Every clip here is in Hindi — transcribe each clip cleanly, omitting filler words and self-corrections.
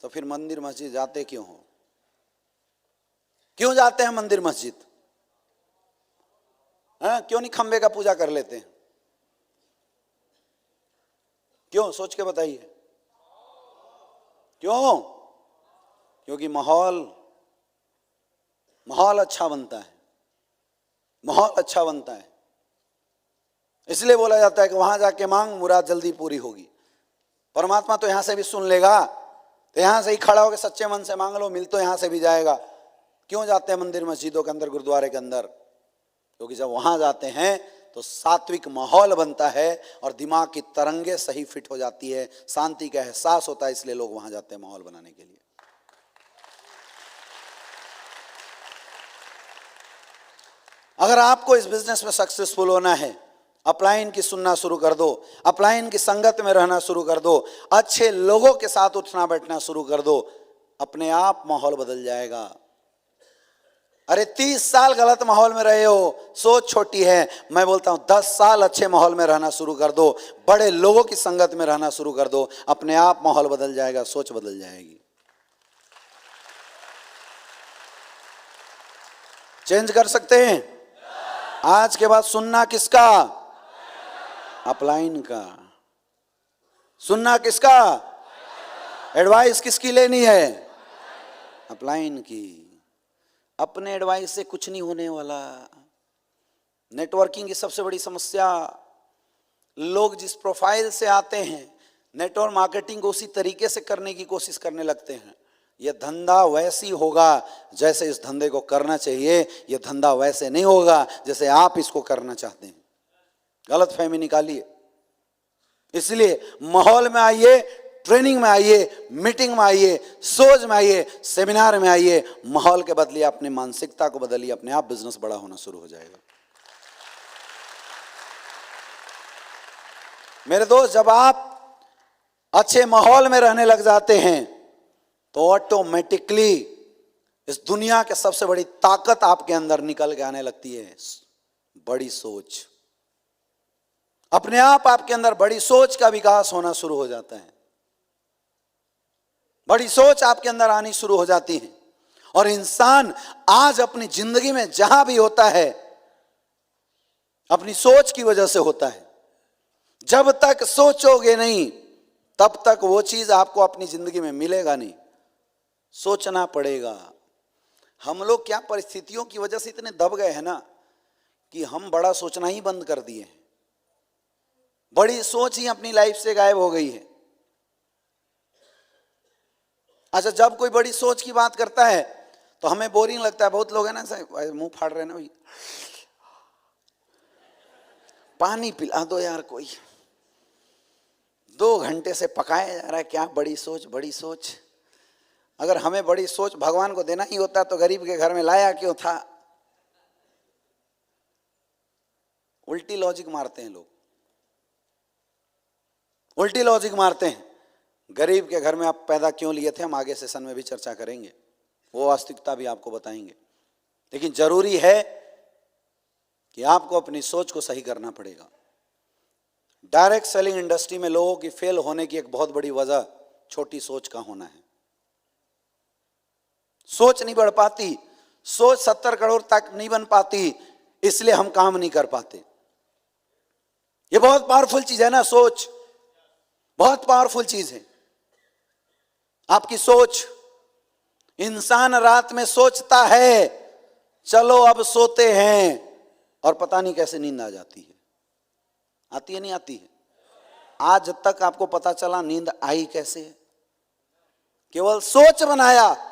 तो फिर मंदिर मस्जिद जाते क्यों हो? क्यों जाते हैं मंदिर मस्जिद? क्यों नहीं खंबे का पूजा कर लेते हैं? क्यों? सोच के बताइए। क्यों? क्योंकि माहौल अच्छा बनता है, माहौल अच्छा बनता है। इसलिए बोला जाता है कि वहां जाके मांग, मुराद जल्दी पूरी होगी। परमात्मा तो यहां से भी सुन लेगा, तो यहां से ही खड़ा होकर सच्चे मन से मांग लो, मिल तो यहां से भी जाएगा। क्यों जाते हैं मंदिर मस्जिदों के अंदर, गुरुद्वारे के अंदर? क्योंकि जब वहां जाते हैं तो सात्विक माहौल बनता है और दिमाग की तरंगे सही फिट हो जाती है, शांति का एहसास होता है, इसलिए लोग वहां जाते हैं माहौल बनाने के लिए। अगर आपको इस बिजनेस में सक्सेसफुल होना है, अपलाइन की सुनना शुरू कर दो, अपलाइन की संगत में रहना शुरू कर दो, अच्छे लोगों के साथ उठना बैठना शुरू कर दो, अपने आप माहौल बदल जाएगा। अरे 30 साल गलत माहौल में रहे हो, सोच छोटी है। मैं बोलता हूं 10 साल अच्छे माहौल में रहना शुरू कर दो, बड़े लोगों की संगत में रहना शुरू कर दो, अपने आप माहौल बदल जाएगा, सोच बदल जाएगी। चेंज कर सकते हैं। आज के बाद सुनना किसका? अपलाइन का। सुनना किसका? एडवाइस किसकी लेनी है? अपलाइन की। अपने एडवाइस से कुछ नहीं होने वाला। नेटवर्किंग की सबसे बड़ी समस्या, लोग जिस प्रोफाइल से आते हैं नेटवर्क मार्केटिंग को उसी तरीके से करने की कोशिश करने लगते हैं। यह धंधा वैसी होगा जैसे इस धंधे को करना चाहिए, यह धंधा वैसे नहीं होगा जैसे आप इसको करना चाहते हैं। गलत फहमी निकालिए। इसलिए माहौल में आइए, ट्रेनिंग में आइए, मीटिंग में आइए, सोच में आइए, सेमिनार में आइए, माहौल के बदलिए, अपनी मानसिकता को बदलिए, अपने आप बिजनेस बड़ा होना शुरू हो जाएगा। मेरे दोस्त, जब आप अच्छे माहौल में रहने लग जाते हैं तो ऑटोमेटिकली इस दुनिया के सबसे बड़ी ताकत आपके अंदर निकल के आने लगती है, बड़ी सोच। अपने आप आपके अंदर बड़ी सोच का विकास होना शुरू हो जाता है। बड़ी सोच आपके अंदर आनी शुरू हो जाती है और इंसान आज अपनी जिंदगी में जहां भी होता है अपनी सोच की वजह से होता है। जब तक सोचोगे नहीं तब तक वो चीज आपको अपनी जिंदगी में मिलेगा नहीं, सोचना पड़ेगा। हम लोग क्या परिस्थितियों की वजह से इतने दब गए हैं ना कि हम बड़ा सोचना ही बंद कर दिए हैं। बड़ी सोच ही अपनी लाइफ से गायब हो गई है। अच्छा, जब कोई बड़ी सोच की बात करता है तो हमें बोरिंग लगता है। बहुत लोग है ना, मुंह फाड़ रहे हैं ना, भाई पानी पिला दो यार, कोई 2 घंटे से पकाया जा रहा है, क्या बड़ी सोच बड़ी सोच। अगर हमें बड़ी सोच भगवान को देना ही होता तो गरीब के घर में लाया क्यों था? उल्टी लॉजिक मारते हैं लोग, उल्टी लॉजिक मारते हैं। गरीब के घर में आप पैदा क्यों लिए थे, हम आगे सेशन में भी चर्चा करेंगे, वो वास्तविकता भी आपको बताएंगे। लेकिन जरूरी है कि आपको अपनी सोच को सही करना पड़ेगा। डायरेक्ट सेलिंग इंडस्ट्री में लोगों की फेल होने की एक बहुत बड़ी वजह छोटी सोच का होना है। सोच नहीं बढ़ पाती, सोच 70 करोड़ तक नहीं बन पाती, इसलिए हम काम नहीं कर पाते। ये बहुत पावरफुल चीज है ना, सोच बहुत पावरफुल चीज है। आपकी सोच, इंसान रात में सोचता है चलो अब सोते हैं, और पता नहीं कैसे नींद आ जाती है। आती है नहीं आती है? आज तक आपको पता चला नींद आई कैसे? केवल सोच बनाया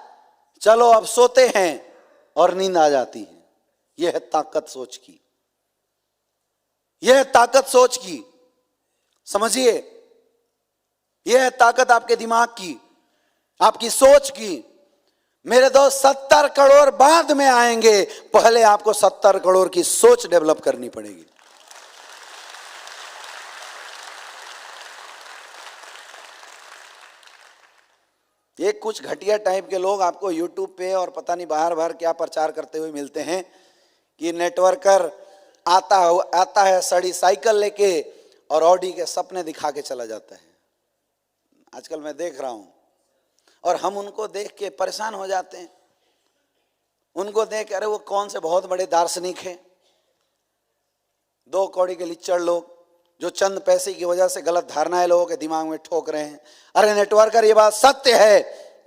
चलो अब सोते हैं और नींद आ जाती है। यह है ताकत सोच की, यह है ताकत सोच की। समझिए, यह है ताकत आपके दिमाग की, आपकी सोच की। मेरे दोस्त, 70 करोड़ बाद में आएंगे, पहले आपको 70 करोड़ की सोच डेवलप करनी पड़ेगी। ये कुछ घटिया टाइप के लोग आपको YouTube पे और पता नहीं बाहर बाहर क्या प्रचार करते हुए मिलते हैं कि नेटवर्कर आता है सड़ी साइकिल लेके और ऑडी के सपने दिखा के चला जाता है। आजकल मैं देख रहा हूं और हम उनको देख के परेशान हो जाते हैं। उनको देख अरे वो कौन से बहुत बड़े दार्शनिक हैं, 2 कौड़ी के लिच्चड़ लोग जो चंद पैसे की वजह से गलत धारणाएं लोगों के दिमाग में ठोक रहे हैं। अरे नेटवर्कर, ये बात सत्य है,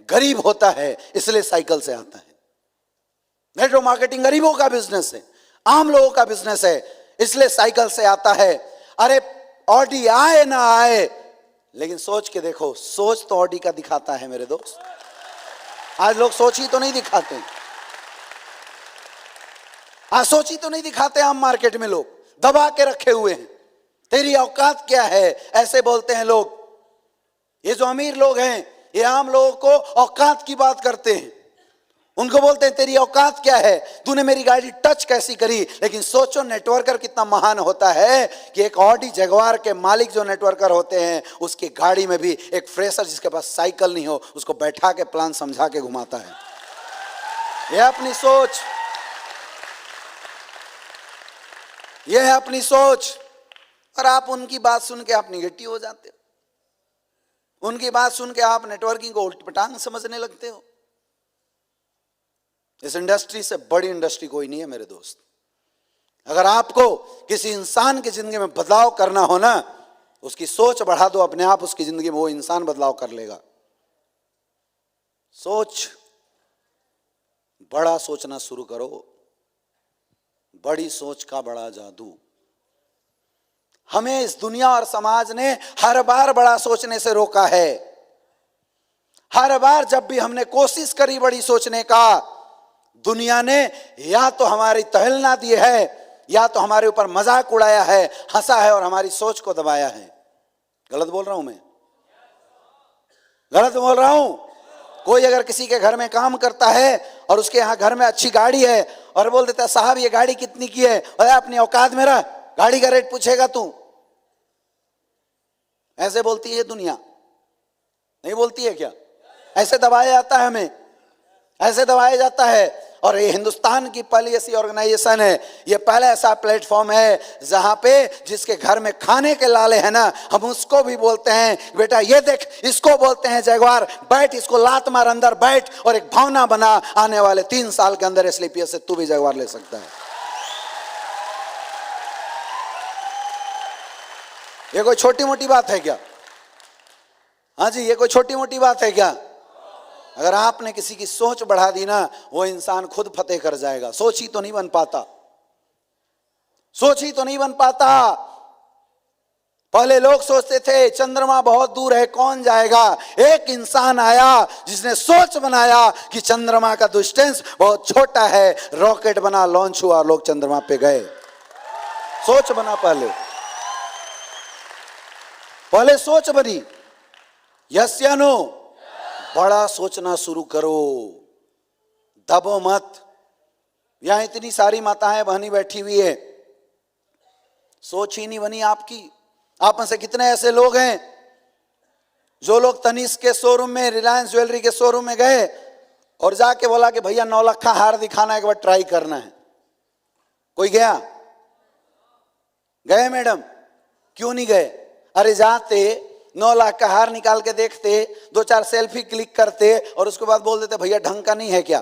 गरीब होता है इसलिए साइकिल से आता है। नेटवर्क मार्केटिंग गरीबों का बिजनेस है, आम लोगों का बिजनेस है, इसलिए साइकिल से आता है। अरे ऑडी आए ना आए, लेकिन सोच के देखो, सोच तो ऑडी का दिखाता है मेरे दोस्त। आज लोग सोच ही तो नहीं दिखाते, आज सोच ही तो नहीं दिखाते। आम मार्केट में लोग दबा के रखे हुए हैं। तेरी औकात क्या है, ऐसे बोलते हैं लोग। ये जो अमीर लोग हैं, ये आम लोगों को औकात की बात करते हैं। उनको बोलते हैं तेरी औकात क्या है, तूने मेरी गाड़ी टच कैसी करी। लेकिन सोचो नेटवर्कर कितना महान होता है कि एक ऑडी जगुआर के मालिक जो नेटवर्कर होते हैं, उसकी गाड़ी में भी एक फ्रेशर जिसके पास साइकिल नहीं हो, उसको बैठा के प्लान समझा के घुमाता है। यह अपनी सोच, यह है अपनी सोच। और आप उनकी बात सुन के आप निगेटिव हो जाते हो। उनकी बात सुन के आप नेटवर्किंग को उल्टपटांग समझने लगते हो। इस इंडस्ट्री से बड़ी इंडस्ट्री कोई नहीं है मेरे दोस्त। अगर आपको किसी इंसान की जिंदगी में बदलाव करना हो ना, उसकी सोच बढ़ा दो, अपने आप उसकी जिंदगी में वो इंसान बदलाव कर लेगा। सोच, बड़ा सोचना शुरू करो। बड़ी सोच का बड़ा जादू। हमें इस दुनिया और समाज ने हर बार बड़ा सोचने से रोका है। हर बार जब भी हमने कोशिश करी बड़ी सोचने का, दुनिया ने या तो हमारी तहेलना दी है, या तो हमारे ऊपर मजाक उड़ाया है, हंसा है और हमारी सोच को दबाया है। गलत बोल रहा हूं मैं? गलत बोल रहा हूं? कोई अगर किसी के घर में काम करता है और उसके यहाँ घर में अच्छी गाड़ी है और बोल देता है साहब ये गाड़ी कितनी की है, अरे अपनी औकात में रह, गाड़ी का रेट पूछेगा तू। ऐसे बोलती है दुनिया, नहीं बोलती है क्या? ऐसे दबाया जाता है हमें, ऐसे दबाया जाता है। और ये हिंदुस्तान की पहली ऐसी ऑर्गेनाइजेशन है, ये पहला ऐसा प्लेटफॉर्म है जहां पे जिसके घर में खाने के लाले हैं ना, हम उसको भी बोलते हैं बेटा ये देख, इसको बोलते हैं जगुआर, बैठ, इसको लात मार, अंदर बैठ और एक भावना बना। आने वाले 3 साल के अंदर एसलीपीएस से तू भी जगुआर ले सकता है। ये कोई छोटी मोटी बात है क्या? हाँ जी, ये कोई छोटी मोटी बात है क्या? अगर आपने किसी की सोच बढ़ा दी ना, वो इंसान खुद फतेह कर जाएगा। सोच ही तो नहीं बन पाता, सोच ही तो नहीं बन पाता। पहले लोग सोचते थे चंद्रमा बहुत दूर है, कौन जाएगा। एक इंसान आया जिसने सोच बनाया कि चंद्रमा का डिस्टेंस बहुत छोटा है, रॉकेट बना, लॉन्च हुआ, लोग चंद्रमा पे गए। सोच बना, पहले सोच बनी। यस या नो? बड़ा सोचना शुरू करो, दबो मत। यहां इतनी सारी माताएं बहनी बैठी हुई है, सोच ही नहीं बनी आपकी। आप में से कितने ऐसे लोग हैं जो लोग तनिष्क के शोरूम में, रिलायंस ज्वेलरी के शोरूम में गए और जाके बोला कि भैया 9 लाख का हार दिखाना, एक बार ट्राई करना है। कोई गया? गए मैडम? क्यों नहीं गए? अरे जाते 9 लाख का हार निकाल के देखते, 2-4 सेल्फी क्लिक करते और उसके बाद बोल देते भैया ढंग का नहीं है क्या?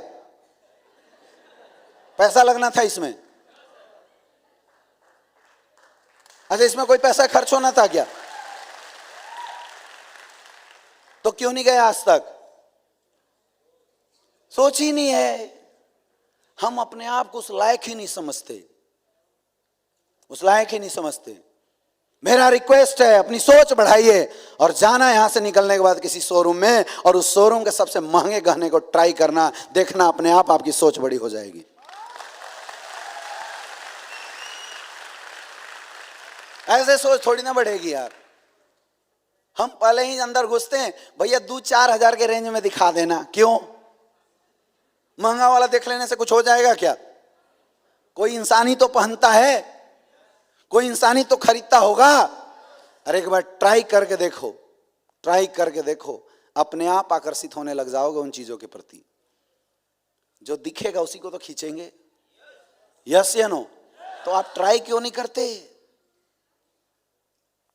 पैसा लगना था इसमें? अच्छा, इसमें कोई पैसा खर्च होना था क्या? तो क्यों नहीं गए आज तक? सोच ही नहीं है। हम अपने आप को उस लायक ही नहीं समझते, उस लायक ही नहीं समझते। मेरा रिक्वेस्ट है, अपनी सोच बढ़ाइए और जाना यहां से निकलने के बाद किसी शोरूम में और उस शोरूम के सबसे महंगे गहने को ट्राई करना, देखना अपने आप आपकी सोच बड़ी हो जाएगी। ऐसे सोच थोड़ी ना बढ़ेगी यार। हम पहले ही अंदर घुसते हैं, भैया 2-4 हजार के रेंज में दिखा देना। क्यों? महंगा वाला देख लेने से कुछ हो जाएगा क्या? कोई इंसान ही तो पहनता है, कोई इंसान ही तो खरीदता होगा। अरे एक बार ट्राई करके देखो, ट्राई करके देखो, अपने आप आकर्षित होने लग जाओगे उन चीजों के प्रति। जो दिखेगा उसी को तो खींचेंगे। यस या नो? तो आप ट्राई क्यों नहीं करते?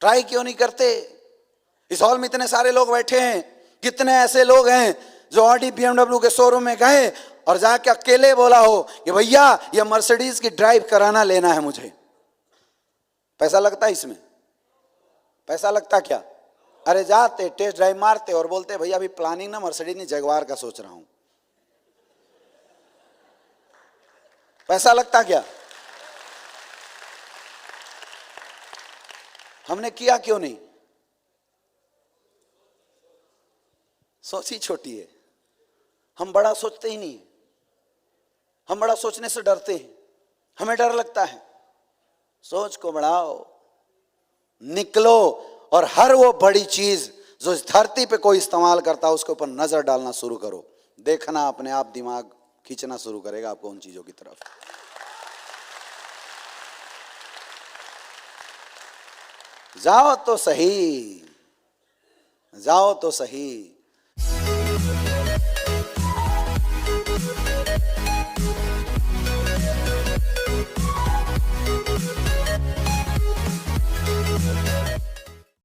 ट्राई क्यों नहीं करते? इस हॉल में इतने सारे लोग बैठे हैं, कितने ऐसे लोग हैं जो ऑडी BMW के शोरूम में गए और जाके अकेले बोला हो कि भैया ये मर्सिडीज की ड्राइव कराना लेना है मुझे। पैसा लगता है इसमें? पैसा लगता क्या? अरे जाते टेस्ट ड्राइव मारते और बोलते भैया अभी प्लानिंग ना मर्सिडीज नहीं जगवार का सोच रहा हूं। पैसा लगता क्या? हमने किया क्यों नहीं? सोच ही छोटी है, हम बड़ा सोचते ही नहीं। हम बड़ा सोचने से डरते हैं, हमें डर लगता है। सोच को बढ़ाओ, निकलो और हर वो बड़ी चीज जो इस धरती पे कोई इस्तेमाल करता है उसके ऊपर नजर डालना शुरू करो। देखना अपने आप दिमाग खींचना शुरू करेगा आपको उन चीजों की तरफ। जाओ तो सही, जाओ तो सही।